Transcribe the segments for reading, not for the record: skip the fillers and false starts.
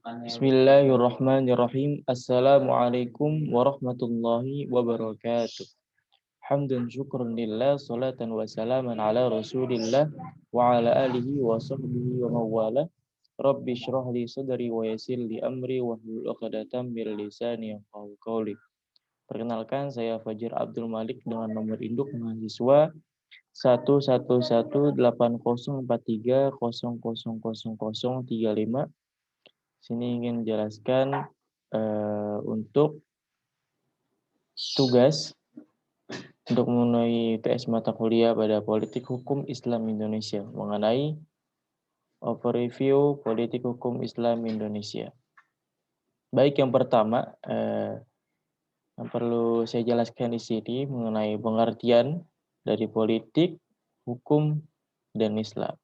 Bismillahirrahmanirrahim. Assalamualaikum warahmatullahi wabarakatuh. Hamdan syukran lillah, salatan wa salaman ala rasulillah wa ala alihi wa sahbihi wa mawala. Rabbi syrah li sadri wa yassir li amri wa hlul 'uqdatam min lisani yafqahu qawli. Perkenalkan, saya Fajir Abdul Malik dengan nomor induk mahasiswa 1118043000035. Sini ingin menjelaskan untuk tugas untuk memenuhi TS mata kuliah pada Politik Hukum Islam Indonesia mengenai overview Politik Hukum Islam Indonesia. Baik, yang pertama yang perlu saya jelaskan di sini mengenai pengertian dari politik, hukum, dan Islam.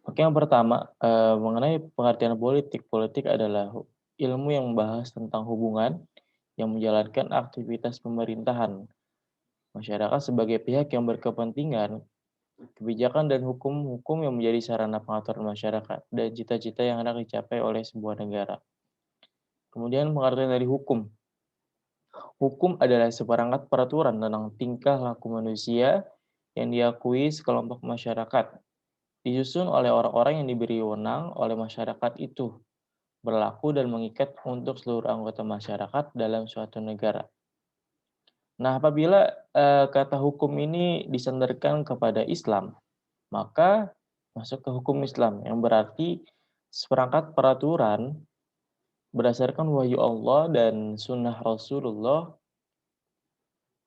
Oke, yang pertama mengenai pengertian politik. Politik adalah ilmu yang membahas tentang hubungan yang menjalankan aktivitas pemerintahan masyarakat sebagai pihak yang berkepentingan, kebijakan dan hukum-hukum yang menjadi sarana pengaturan masyarakat dan cita-cita yang hendak dicapai oleh sebuah negara. Kemudian pengertian dari hukum. Hukum adalah seperangkat peraturan tentang tingkah laku manusia yang diakui sekelompok masyarakat, disusun oleh orang-orang yang diberi wewenang oleh masyarakat itu, berlaku dan mengikat untuk seluruh anggota masyarakat dalam suatu negara. Nah, apabila kata hukum ini disandarkan kepada Islam, maka masuk ke hukum Islam, yang berarti seperangkat peraturan berdasarkan wahyu Allah dan sunnah Rasulullah,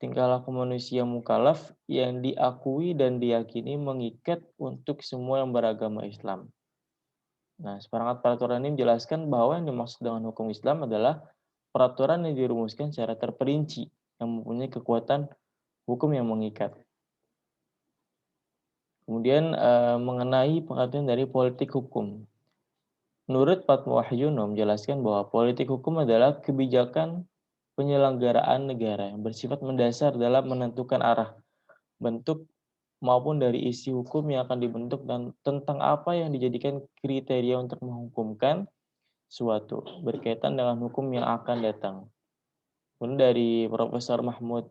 tingkah laku manusia mukallaf yang diakui dan diyakini mengikat untuk semua yang beragama Islam. Nah, seperangkat peraturan ini menjelaskan bahwa yang dimaksud dengan hukum Islam adalah peraturan yang dirumuskan secara terperinci, yang mempunyai kekuatan hukum yang mengikat. Kemudian mengenai pengertian dari politik hukum. Menurut Fatwa Wahyono menjelaskan bahwa politik hukum adalah kebijakan penyelenggaraan negara yang bersifat mendasar dalam menentukan arah, bentuk, maupun dari isi hukum yang akan dibentuk dan tentang apa yang dijadikan kriteria untuk menghukumkan suatu berkaitan dengan hukum yang akan datang. Kemudian dari Profesor Mahfud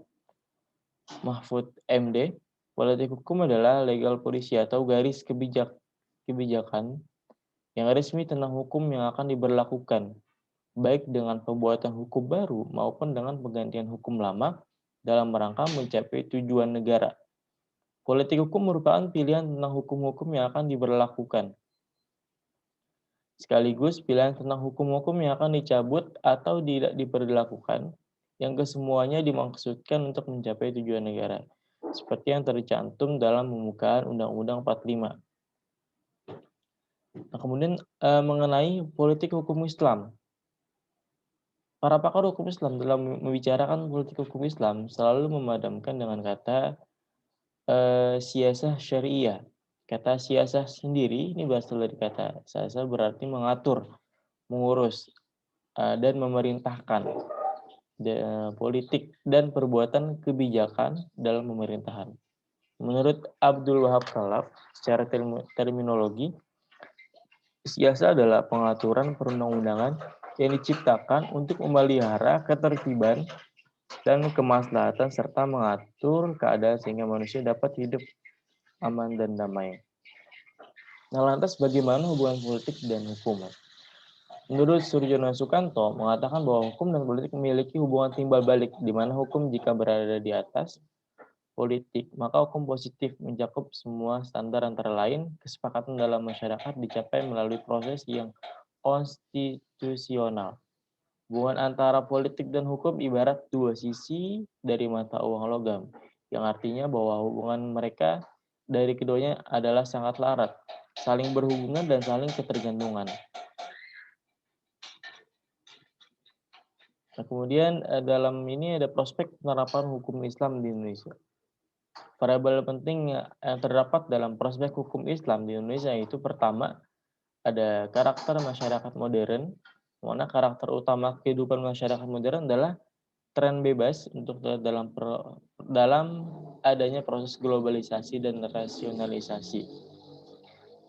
MD, politik hukum adalah legal policy atau garis kebijakan yang resmi tentang hukum yang akan diberlakukan, baik dengan pembuatan hukum baru maupun dengan penggantian hukum lama dalam rangka mencapai tujuan negara. Politik hukum merupakan pilihan tentang hukum-hukum yang akan diberlakukan, sekaligus pilihan tentang hukum-hukum yang akan dicabut atau tidak diberlakukan, yang kesemuanya dimaksudkan untuk mencapai tujuan negara, seperti yang tercantum dalam pembukaan Undang-Undang 45. Nah, kemudian mengenai politik hukum Islam. Para pakar hukum Islam dalam membicarakan politik hukum Islam selalu memadamkan dengan kata siasah syariah. Kata siasah sendiri ini berasal dari kata siasah, berarti mengatur, mengurus, dan memerintahkan politik dan perbuatan kebijakan dalam pemerintahan. Menurut Abdul Wahab Khalaf, secara terminologi, siasah adalah pengaturan perundang-undangan yang diciptakan untuk memelihara ketertiban dan kemaslahatan serta mengatur keadaan sehingga manusia dapat hidup aman dan damai. Nah, lantas bagaimana hubungan politik dan hukum? Menurut Surjono Sukanto mengatakan bahwa hukum dan politik memiliki hubungan timbal balik, di mana hukum jika berada di atas politik, maka hukum positif mencakup semua standar, antara lain kesepakatan dalam masyarakat dicapai melalui proses yang konstitusional. Hubungan antara politik dan hukum ibarat dua sisi dari mata uang logam, yang artinya bahwa hubungan mereka dari keduanya adalah sangat erat, saling berhubungan dan saling ketergantungan. Nah, kemudian dalam ini ada prospek penerapan hukum Islam di Indonesia. Variabel penting yang terdapat dalam prospek hukum Islam di Indonesia itu pertama, ada karakter masyarakat modern, mana karakter utama kehidupan masyarakat modern adalah tren bebas untuk dalam adanya proses globalisasi dan rasionalisasi.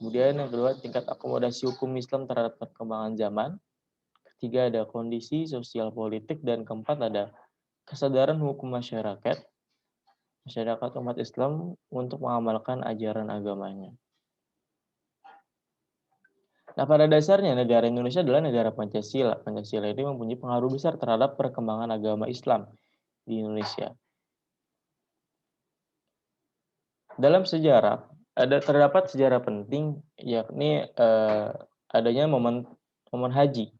Kemudian yang kedua, tingkat akomodasi hukum Islam terhadap perkembangan zaman. Ketiga, ada kondisi sosial politik. Dan keempat, ada kesadaran hukum masyarakat umat Islam untuk mengamalkan ajaran agamanya. Nah, pada dasarnya negara Indonesia adalah negara Pancasila. Pancasila ini mempunyai pengaruh besar terhadap perkembangan agama Islam di Indonesia. Dalam sejarah, terdapat sejarah penting, yakni adanya momen haji,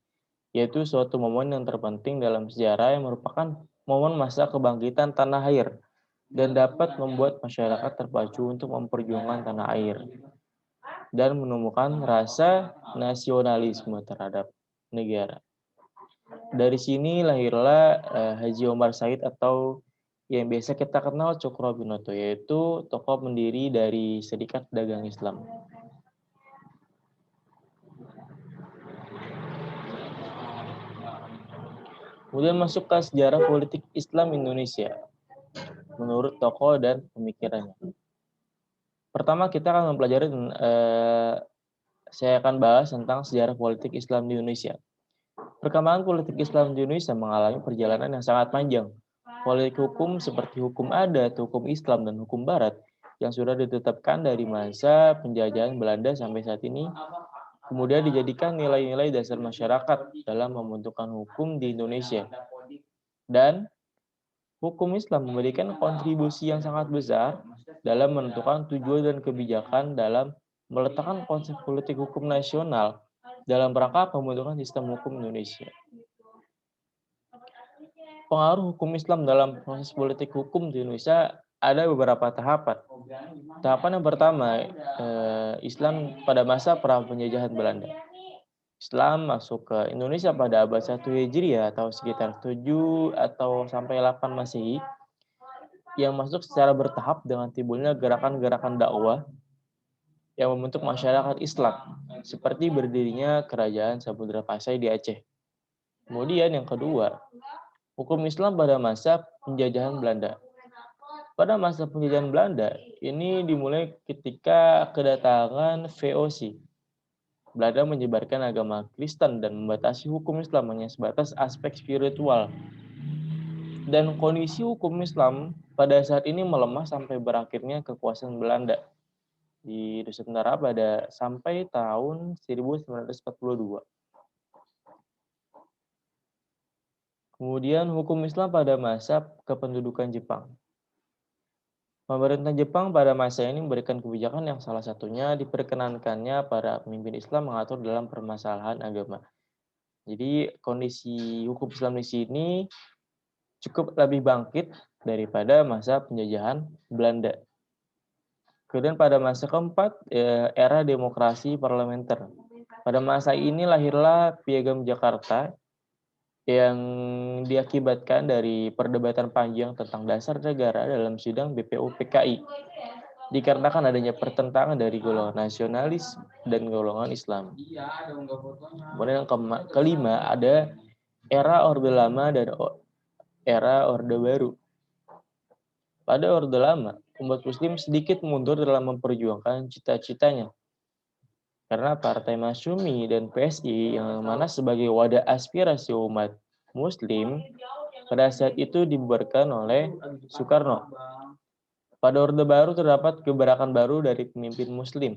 yaitu suatu momen yang terpenting dalam sejarah yang merupakan momen masa kebangkitan tanah air dan dapat membuat masyarakat terpacu untuk memperjuangkan tanah air dan menemukan rasa nasionalisme terhadap negara. Dari sini lahirlah Haji Omar Said atau yang biasa kita kenal Cokroaminoto, yaitu tokoh pendiri dari Serikat Dagang Islam. Kemudian masuk ke sejarah politik Islam Indonesia menurut tokoh dan pemikirannya. Pertama kita akan mempelajari, saya akan bahas tentang sejarah politik Islam di Indonesia. Perkembangan politik Islam di Indonesia mengalami perjalanan yang sangat panjang. Politik hukum seperti hukum adat, hukum Islam, dan hukum Barat yang sudah ditetapkan dari masa penjajahan Belanda sampai saat ini, kemudian dijadikan nilai-nilai dasar masyarakat dalam membentukkan hukum di Indonesia. Dan hukum Islam memberikan kontribusi yang sangat besar dalam menentukan tujuan dan kebijakan dalam meletakkan konsep politik hukum nasional dalam rangka pembentukan sistem hukum Indonesia. Pengaruh hukum Islam dalam proses politik hukum di Indonesia ada beberapa tahapan. Tahapan yang pertama, Islam pada masa pra penjajahan Belanda. Islam masuk ke Indonesia pada abad 1 Hijriah atau sekitar 7 atau sampai 8 Masehi, yang masuk secara bertahap dengan timbulnya gerakan-gerakan dakwah yang membentuk masyarakat Islam, seperti berdirinya Kerajaan Samudra Pasai di Aceh. Kemudian yang kedua, hukum Islam pada masa penjajahan Belanda. Pada masa penjajahan Belanda, ini dimulai ketika kedatangan VOC. Belanda menyebarkan agama Kristen dan membatasi hukum Islam hanya sebatas aspek spiritual. Dan kondisi hukum Islam pada saat ini melemah sampai berakhirnya kekuasaan Belanda di Nusantara pada sampai tahun 1942. Kemudian hukum Islam pada masa kependudukan Jepang. Pemerintah Jepang pada masa ini memberikan kebijakan yang salah satunya diperkenankannya para pemimpin Islam mengatur dalam permasalahan agama. Jadi kondisi hukum Islam di sini cukup lebih bangkit daripada masa penjajahan Belanda. Kemudian pada masa keempat, era demokrasi parlementer. Pada masa ini lahirlah Piagam Jakarta yang diakibatkan dari perdebatan panjang tentang dasar negara dalam sidang BPUPKI. Dikarenakan adanya pertentangan dari golongan nasionalis dan golongan Islam. Kemudian yang kelima, ada era Orde Lama dan era Orde Baru. Pada Orde Lama, umat Muslim sedikit mundur dalam memperjuangkan cita-citanya. Karena Partai Masyumi dan PSI yang mana sebagai wadah aspirasi umat Muslim pada saat itu dibubarkan oleh Soekarno. Pada Orde Baru terdapat gebrakan baru dari pemimpin Muslim.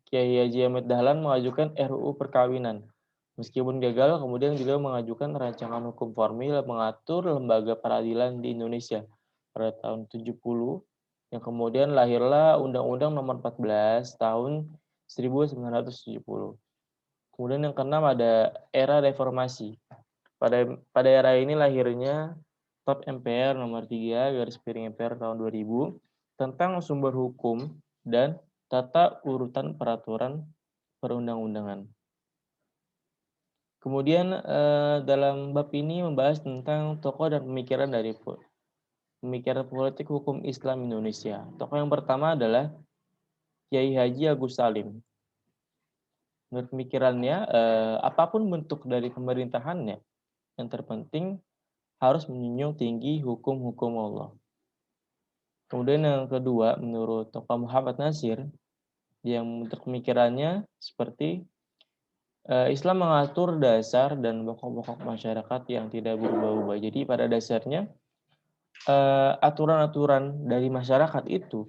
Kiai Haji Ahmad Dahlan mengajukan RUU perkawinan. Meskipun gagal, kemudian beliau mengajukan rancangan hukum formil mengatur lembaga peradilan di Indonesia pada tahun 70, yang kemudian lahirlah Undang-Undang Nomor 14 tahun 1970. Kemudian yang keenam ada era reformasi. Pada era ini lahirnya Top MPR Nomor 3 /MPR tahun 2000 tentang sumber hukum dan tata urutan peraturan perundang-undangan. Kemudian dalam bab ini membahas tentang tokoh dan pemikiran dari pemikiran politik hukum Islam Indonesia. Tokoh yang pertama adalah Kiai Haji Agus Salim. Menurut pemikirannya, apapun bentuk dari pemerintahannya, yang terpenting harus menjunjung tinggi hukum-hukum Allah. Kemudian yang kedua, menurut tokoh Muhammad Nasir, yang bentuk pemikirannya seperti Islam mengatur dasar dan pokok-pokok masyarakat yang tidak berubah-ubah. Jadi pada dasarnya aturan-aturan dari masyarakat itu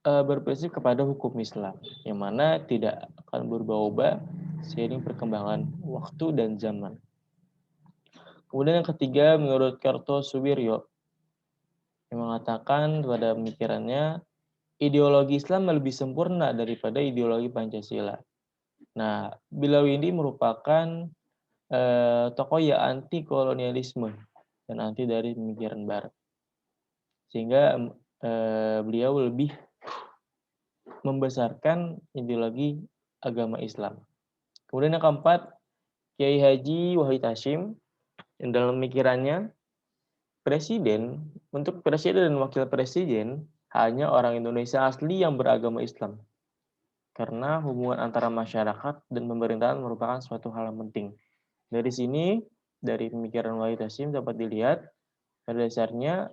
berprinsip kepada hukum Islam, yang mana tidak akan berubah-ubah seiring perkembangan waktu dan zaman. Kemudian yang ketiga, menurut Kartosuwiryo, yang mengatakan pada pemikirannya, ideologi Islam lebih sempurna daripada ideologi Pancasila. Nah, beliau ini merupakan tokoh yang anti kolonialisme dan anti dari pemikiran Barat, sehingga beliau lebih membesarkan ideologi agama Islam. Kemudian yang keempat, Kiai Haji Wahid Hasyim, yang dalam pemikirannya untuk presiden dan wakil presiden hanya orang Indonesia asli yang beragama Islam. Karena hubungan antara masyarakat dan pemerintahan merupakan suatu hal yang penting. Dari sini, dari pemikiran Wahid Hasyim dapat dilihat pada dasarnya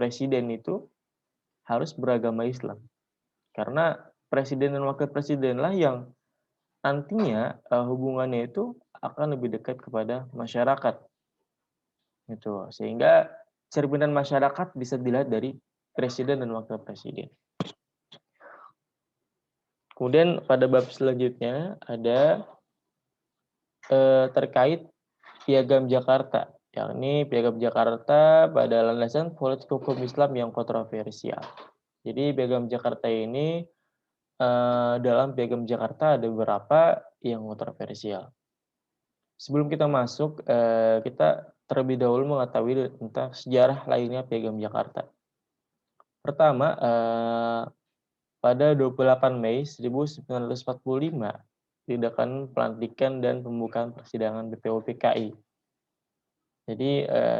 presiden itu harus beragama Islam. Karena presiden dan wakil presidenlah yang nantinya hubungannya itu akan lebih dekat kepada masyarakat. Gitu. Sehingga cerminan masyarakat bisa dilihat dari presiden dan wakil presiden. Kemudian pada bab selanjutnya ada terkait Piagam Jakarta, yakni Piagam Jakarta pada landasan politik hukum Islam yang kontroversial. Jadi Piagam Jakarta ini dalam Piagam Jakarta ada beberapa yang kontroversial. Sebelum kita masuk, kita terlebih dahulu mengetahui tentang sejarah lahirnya Piagam Jakarta. Pertama, pada 28 Mei 1945 diadakan pelantikan dan pembukaan persidangan BPUPKI. Jadi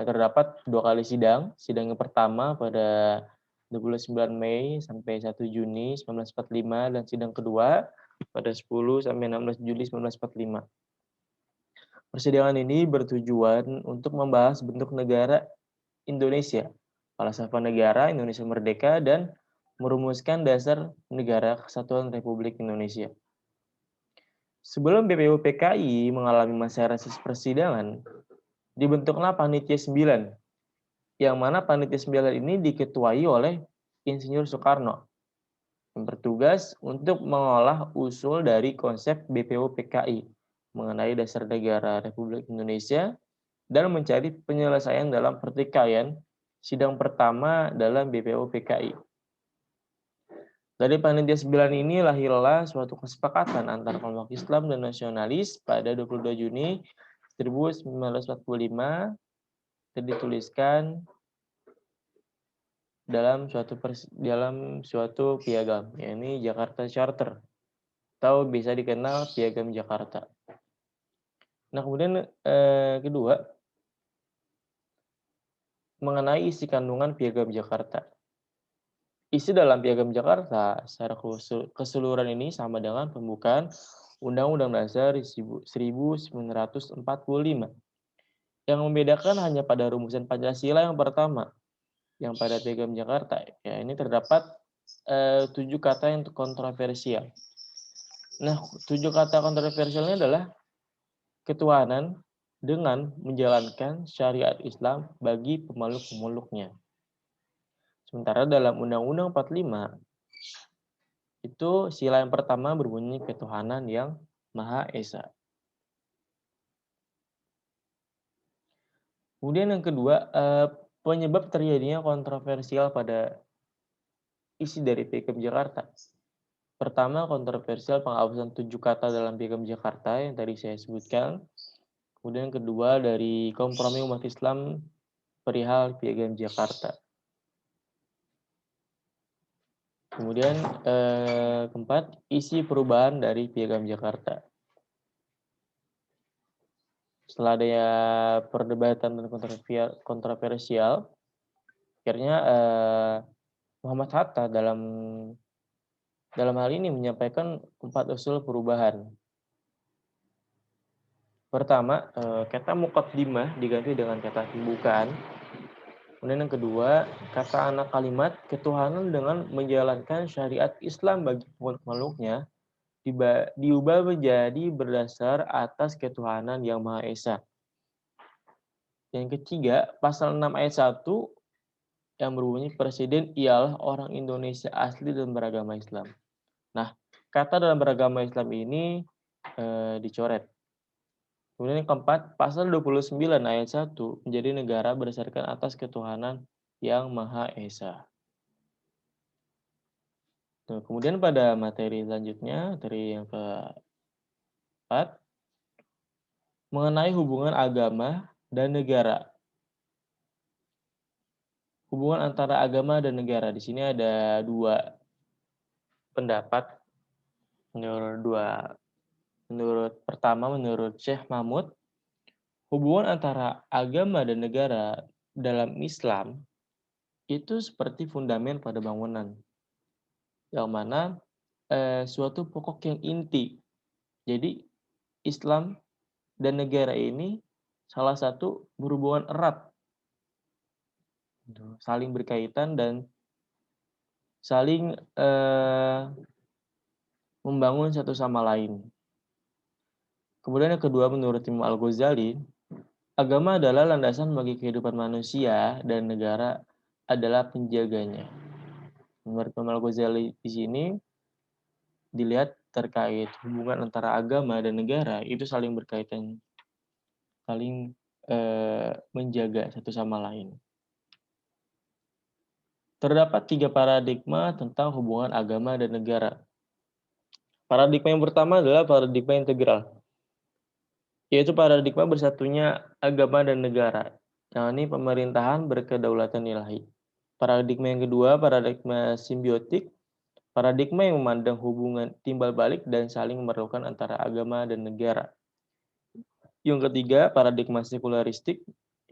terdapat 2 kali sidang. Sidang yang pertama pada 29 Mei sampai 1 Juni 1945 dan sidang kedua pada 10 sampai 16 Juli 1945. Persidangan ini bertujuan untuk membahas bentuk negara Indonesia, falsafah negara Indonesia merdeka, dan merumuskan dasar negara kesatuan Republik Indonesia. Sebelum BPUPKI mengalami masa reses persidangan, dibentuklah Panitia 9, yang mana Panitia 9 ini diketuai oleh Insinyur Soekarno, yang bertugas untuk mengolah usul dari konsep BPUPKI mengenai dasar negara Republik Indonesia dan mencari penyelesaian dalam pertikaian sidang pertama dalam BPUPKI. Dari Panitia 9 ini lahirlah suatu kesepakatan antara kelompok Islam dan nasionalis pada 22 Juni 1945 dan dituliskan dalam suatu piagam, yakni Jakarta Charter, atau bisa dikenal Piagam Jakarta. Nah, kemudian kedua, mengenai isi kandungan Piagam Jakarta. Isi dalam Piagam Jakarta secara keseluruhan ini sama dengan pembukaan Undang-Undang Dasar 1945. Yang membedakan hanya pada rumusan Pancasila yang pertama, yang pada Piagam Jakarta. Ya, ini terdapat 7 kata yang kontroversial. Nah, 7 kata kontroversialnya adalah ketuhanan dengan menjalankan syariat Islam bagi pemeluk-pemeluknya. Sementara dalam Undang-Undang 45, itu sila yang pertama berbunyi ketuhanan yang Maha Esa. Kemudian yang kedua, penyebab terjadinya kontroversial pada isi dari Piagam Jakarta. Pertama, kontroversial penghapusan 7 kata dalam Piagam Jakarta yang tadi saya sebutkan. Kemudian kedua, dari kompromi umat Islam perihal Piagam Jakarta. Kemudian keempat, isi perubahan dari Piagam Jakarta. Setelah adanya perdebatan dan kontroversial, akhirnya Muhammad Hatta dalam hal ini menyampaikan 4 usul perubahan. Pertama, kata muqaddimah diganti dengan kata pembukaan. Kemudian yang kedua, kata anak kalimat ketuhanan dengan menjalankan syariat Islam bagi makhluknya diubah menjadi berdasar atas ketuhanan yang Maha Esa. Yang ketiga, pasal 6 ayat 1 yang berbunyi presiden ialah orang Indonesia asli dan beragama Islam. Nah, kata dalam beragama Islam ini dicoret. Kemudian yang keempat, pasal 29 ayat 1 menjadi negara berdasarkan atas ketuhanan yang Maha Esa. Nah, kemudian pada materi selanjutnya, materi yang keempat, mengenai hubungan agama dan negara. Hubungan antara agama dan negara. Di sini ada dua pendapat. Menurut Syekh Mahmud, hubungan antara agama dan negara dalam Islam itu seperti fundament pada bangunan, yang mana suatu pokok yang inti. Jadi Islam dan negara ini salah satu berhubungan erat, saling berkaitan dan saling membangun satu sama lain. Kemudian yang kedua, menurut Imam Al-Ghazali, agama adalah landasan bagi kehidupan manusia dan negara adalah penjaganya. Menurut Imam Al-Ghazali di sini dilihat terkait hubungan antara agama dan negara itu saling berkaitan, saling menjaga satu sama lain. Terdapat 3 paradigma tentang hubungan agama dan negara. Paradigma yang pertama adalah paradigma integral, yaitu paradigma bersatunya agama dan negara, yakni pemerintahan berkedaulatan ilahi. Paradigma yang kedua, paradigma simbiotik, paradigma yang memandang hubungan timbal balik dan saling memerlukan antara agama dan negara. Yang ketiga, paradigma sekularistik,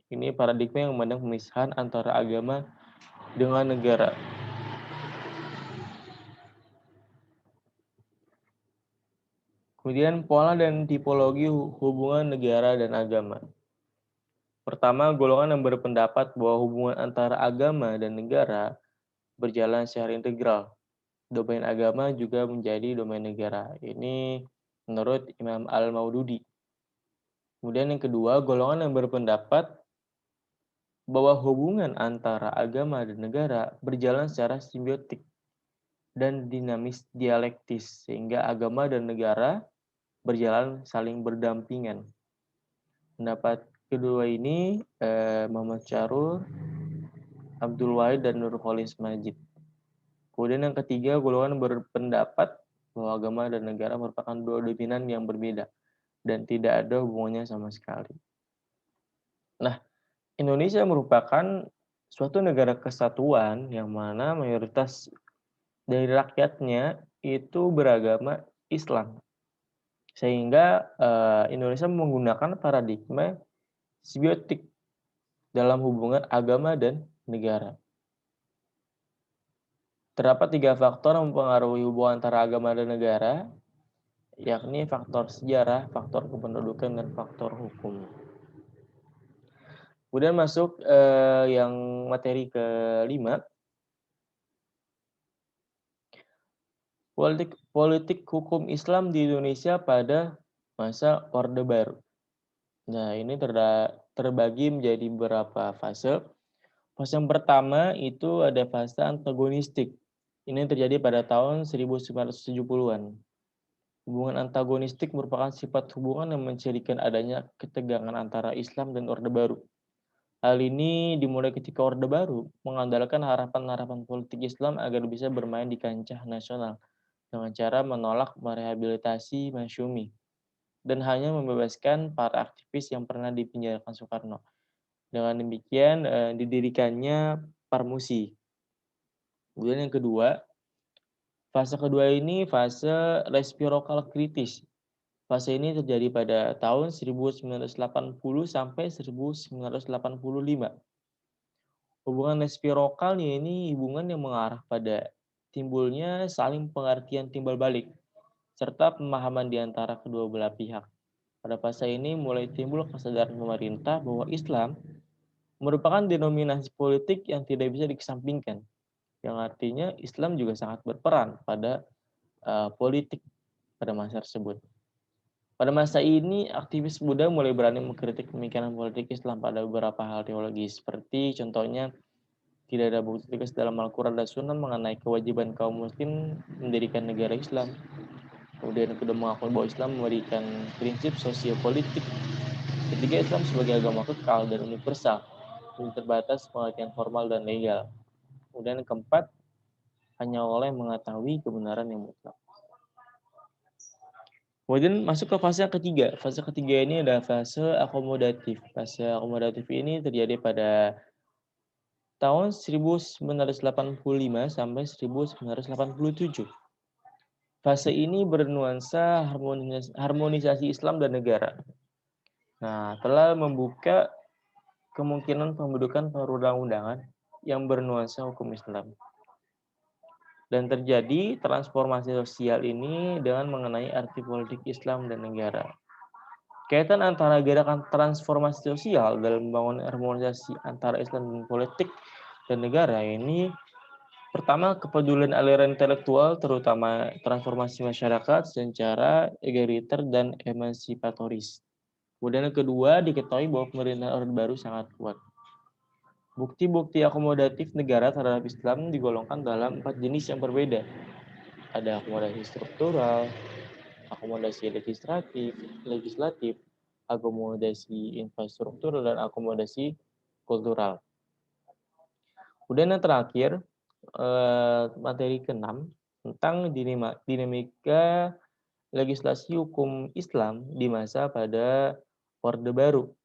ini paradigma yang memandang pemisahan antara agama dengan negara. Kemudian pola dan tipologi hubungan negara dan agama. Pertama, golongan yang berpendapat bahwa hubungan antara agama dan negara berjalan secara integral. Domain agama juga menjadi domain negara. Ini menurut Imam Al-Maududi. Kemudian yang kedua, golongan yang berpendapat bahwa hubungan antara agama dan negara berjalan secara simbiotik dan dinamis dialektis, sehingga agama dan negara berjalan saling berdampingan. Pendapat kedua ini Muhammad Syarur, Abdul Wahid, dan Nurholis Majid. Kemudian yang ketiga, golongan berpendapat bahwa agama dan negara merupakan dua dominan yang berbeda dan tidak ada hubungannya sama sekali. Nah, Indonesia merupakan suatu negara kesatuan yang mana mayoritas dari rakyatnya itu beragama Islam. Sehingga Indonesia menggunakan paradigma simbiotik dalam hubungan agama dan negara. Terdapat 3 faktor yang mempengaruhi hubungan antara agama dan negara, yakni faktor sejarah, faktor kependudukan, dan faktor hukum. Kemudian masuk yang materi kelima, politik hukum Islam di Indonesia pada masa Orde Baru. Nah, ini terbagi menjadi beberapa fase. Fase yang pertama itu ada fase antagonistik. Ini terjadi pada tahun 1970-an. Hubungan antagonistik merupakan sifat hubungan yang mencirikan adanya ketegangan antara Islam dan Orde Baru. Hal ini dimulai ketika Orde Baru mengandalkan harapan-harapan politik Islam agar bisa bermain di kancah nasional dengan cara menolak merehabilitasi Masyumi dan hanya membebaskan para aktivis yang pernah dipenjarakan Soekarno. Dengan demikian didirikannya Parmusi. Kemudian yang kedua, fase kedua ini fase resiprokal kritis. Fase ini terjadi pada tahun 1980 sampai 1985. Hubungan resiprokal ini hubungan yang mengarah pada timbulnya saling pengertian timbal balik serta pemahaman di antara kedua belah pihak. Pada fase ini mulai timbul kesadaran pemerintah bahwa Islam merupakan denominasi politik yang tidak bisa dikesampingkan, yang artinya Islam juga sangat berperan pada politik pada masa tersebut. Pada masa ini, aktivis Buddha mulai berani mengkritik pemikiran politik Islam pada beberapa hal teologis, seperti contohnya tidak ada bukti tegas dalam Al-Quran dan Sunnah mengenai kewajiban kaum muslim mendirikan negara Islam. Kemudian kedua mengakui bahwa Islam memberikan prinsip sosiopolitik. Ketiga, Islam sebagai agama kekal dan universal, yang terbatas pengertian formal dan legal. Kemudian keempat, hanya oleh mengetahui kebenaran yang mutlak. Kemudian masuk ke fase yang ketiga. Fase ketiga ini adalah fase akomodatif. Fase akomodatif ini terjadi pada tahun 1985 sampai 1987. Fase ini bernuansa harmonisasi Islam dan negara. Nah, telah membuka kemungkinan pembentukan perundang-undangan yang bernuansa hukum Islam. Dan terjadi transformasi sosial ini dengan mengenai arti politik Islam dan negara. Kaitan antara gerakan transformasi sosial dalam membangun harmonisasi antara Islam dan politik dan negara ini, pertama, kepedulian aliran intelektual, terutama transformasi masyarakat secara egaliter dan emansipatoris. Kemudian yang kedua, diketahui bahwa pemerintahan Orde Baru sangat kuat. Bukti-bukti akomodatif negara terhadap Islam digolongkan dalam 4 jenis yang berbeda. Ada akomodasi struktural, akomodasi legislatif, akomodasi infrastruktur, dan akomodasi kultural. Kemudian yang terakhir, materi ke-6 tentang dinamika legislasi hukum Islam di masa pada Orde Baru.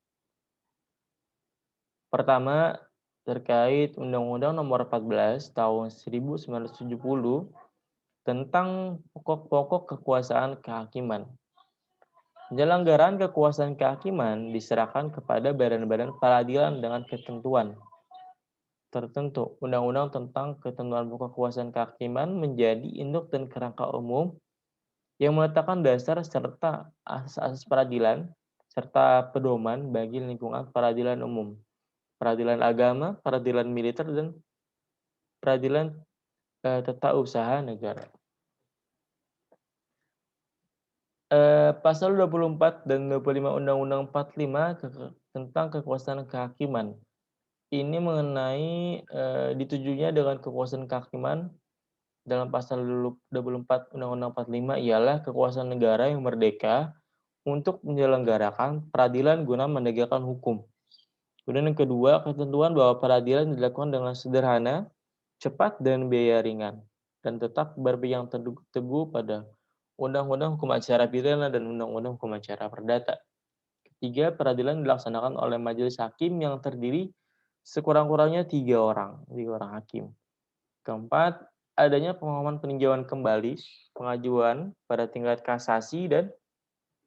Pertama, terkait Undang-Undang Nomor 14 Tahun 1970 tentang pokok-pokok kekuasaan kehakiman. Penyelenggaraan kekuasaan kehakiman diserahkan kepada badan-badan peradilan dengan ketentuan tertentu. Undang-undang tentang ketentuan pokok kekuasaan kehakiman menjadi induk dan kerangka umum yang meletakkan dasar serta asas-asas peradilan serta pedoman bagi lingkungan peradilan umum, peradilan agama, peradilan militer, dan peradilan tata usaha negara. Pasal 24 dan 25 Undang-Undang 45 tentang kekuasaan kehakiman. Ini mengenai ditujunya dengan kekuasaan kehakiman dalam pasal 24 Undang-Undang 45 ialah kekuasaan negara yang merdeka untuk menyelenggarakan peradilan guna menegakkan hukum. Kemudian yang kedua, ketentuan bahwa peradilan dilakukan dengan sederhana, cepat, dan biaya ringan, dan tetap berpegang teguh pada Undang-Undang Hukum Acara Pidana dan Undang-Undang Hukum Acara Perdata. Ketiga, peradilan dilaksanakan oleh majelis hakim yang terdiri sekurang-kurangnya 3 orang hakim. Keempat, adanya pengumuman peninjauan kembali pengajuan pada tingkat kasasi dan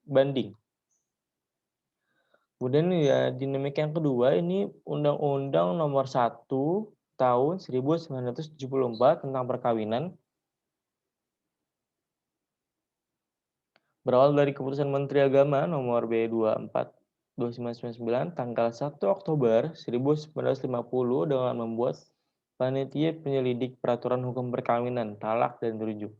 banding. Kemudian ya dinamika yang kedua ini Undang-Undang Nomor 1 Tahun 1974 tentang perkawinan berawal dari keputusan Menteri Agama Nomor B24/2999 tanggal 1 Oktober 1950 dengan membuat panitia penyelidik peraturan hukum perkawinan, talak, dan rujuk.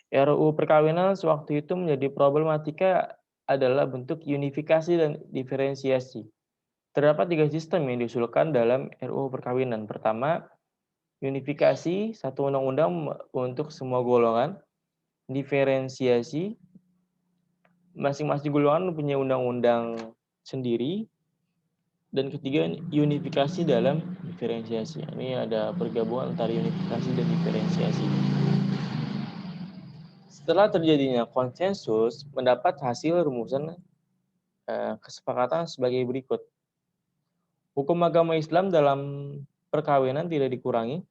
RUU perkawinan sewaktu itu menjadi problematika adalah bentuk unifikasi dan diferensiasi. Terdapat 3 sistem yang diusulkan dalam RUU perkawinan. Pertama, unifikasi satu undang-undang untuk semua golongan. Diferensiasi, masing-masing golongan punya undang-undang sendiri. Dan ketiga, unifikasi dalam diferensiasi. Ini ada pergabungan antara unifikasi dan diferensiasi. Setelah terjadinya konsensus, mendapat hasil rumusan kesepakatan sebagai berikut. Hukum agama Islam dalam perkawinan tidak dikurangi,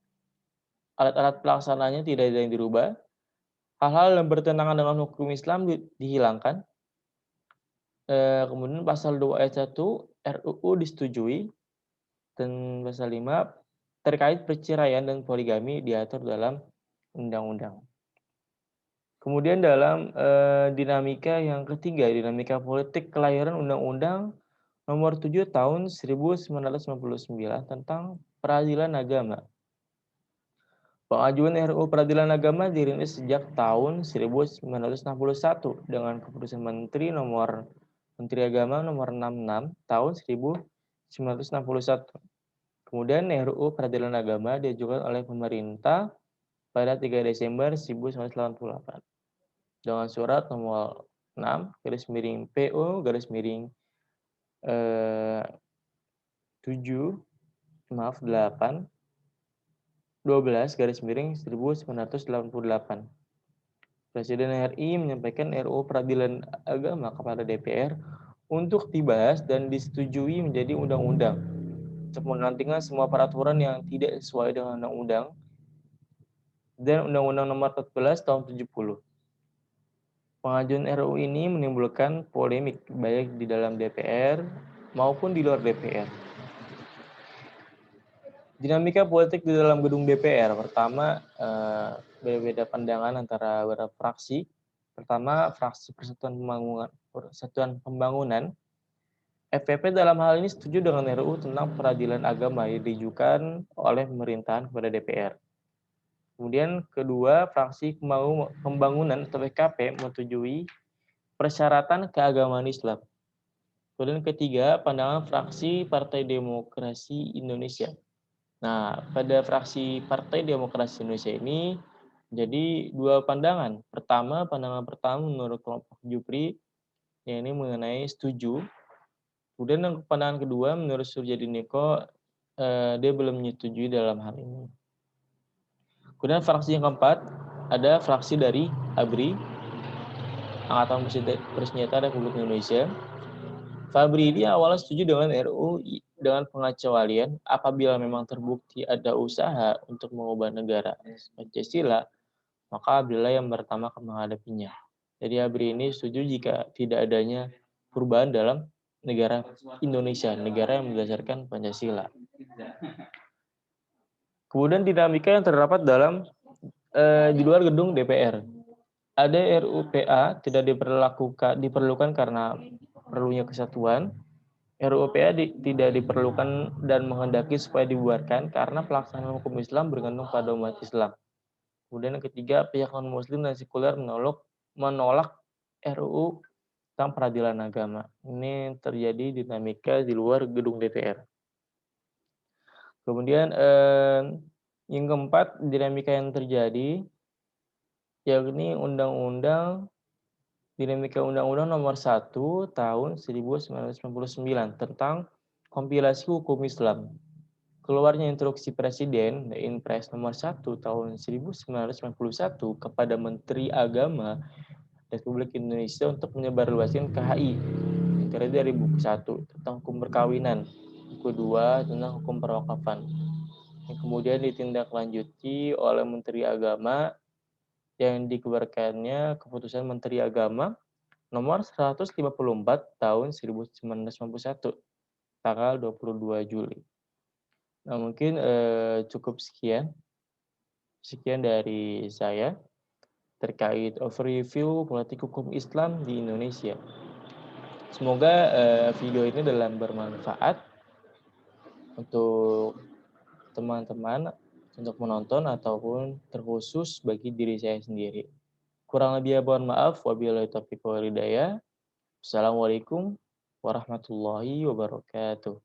alat-alat pelaksananya tidak ada yang dirubah, hal-hal yang bertentangan dengan hukum Islam dihilangkan. Kemudian pasal 2 ayat 1 RUU disetujui, dan pasal 5 terkait perceraian dan poligami diatur dalam undang-undang. Kemudian dalam dinamika yang ketiga, dinamika politik kelahiran undang-undang Nomor 7 tahun 1999 tentang peradilan agama. Pengajuan RUU Peradilan Agama dirintis sejak tahun 1961 dengan keputusan Menteri Agama nomor 66 tahun 1961. Kemudian RUU Peradilan Agama diajukan oleh pemerintah pada 3 Desember 1988 dengan surat nomor 6 garis miring PO garis miring 8 12 garis miring 1988. Presiden RI menyampaikan RUU Peradilan Agama kepada DPR untuk dibahas dan disetujui menjadi undang-undang untuk menggantikan semua peraturan yang tidak sesuai dengan undang-undang dan Undang-Undang Nomor 14 Tahun 70. Pengajuan RUU ini menimbulkan polemik baik di dalam DPR maupun di luar DPR. Dinamika politik di dalam gedung DPR. Pertama, berbeda pandangan antara beberapa fraksi. Pertama, fraksi Persatuan Pembangunan. FPP dalam hal ini setuju dengan RUU tentang peradilan agama yang diajukan oleh pemerintahan kepada DPR. Kemudian kedua, fraksi Pembangunan atau PKP menyetujui persyaratan keagamaan Islam. Kemudian ketiga, pandangan fraksi Partai Demokrasi Indonesia. Nah, pada fraksi Partai Demokrasi Indonesia ini jadi dua pandangan. Pandangan pertama menurut kelompok Jupri, yang ini mengenai setuju. Kemudian yang pandangan kedua menurut Surjadi Niko, dia belum menyetujui dalam hal ini. Kemudian fraksi yang keempat, ada fraksi dari ABRI, Angkatan Bersenjata Republik Indonesia. Fabri ini awalnya setuju dengan RUU dengan pengecualian apabila memang terbukti ada usaha untuk mengubah negara Pancasila, maka Abdillah yang pertama akan menghadapinya. Jadi Abri ini setuju jika tidak adanya perubahan dalam negara Indonesia, negara yang berdasarkan Pancasila. Kemudian dinamika yang terdapat dalam di luar gedung DPR. Ada RUU-PA tidak diperlukan karena perlunya kesatuan. RUU-PA tidak diperlukan dan menghendaki supaya dibubarkan karena pelaksanaan hukum Islam bergantung pada umat Islam. Kemudian yang ketiga, pihak non-muslim dan sekuler menolak RUU tentang peradilan agama. Ini terjadi dinamika di luar gedung DPR. Kemudian yang keempat, dinamika yang terjadi yakni dinamika Undang-Undang Nomor 1 Tahun 1999 tentang kompilasi hukum Islam. Keluarnya instruksi Presiden Inpres Nomor 1 Tahun 1991 kepada Menteri Agama Republik Indonesia untuk menyebarluaskan KHI. Terdiri dari buku 1 tentang hukum perkawinan, buku 2 tentang hukum perwakafan. Yang kemudian ditindaklanjuti oleh Menteri Agama yang dikeluarkannya keputusan Menteri Agama nomor 154 tahun 1991 tanggal 22 Juli. Nah, mungkin cukup sekian dari saya terkait overview politik hukum Islam di Indonesia. Semoga video ini dalam bermanfaat untuk teman-teman untuk menonton ataupun terkhusus bagi diri saya sendiri. Kurang lebih mohon maaf. Wabillahi taufiq wal hidayah. Assalamualaikum warahmatullahi wabarakatuh.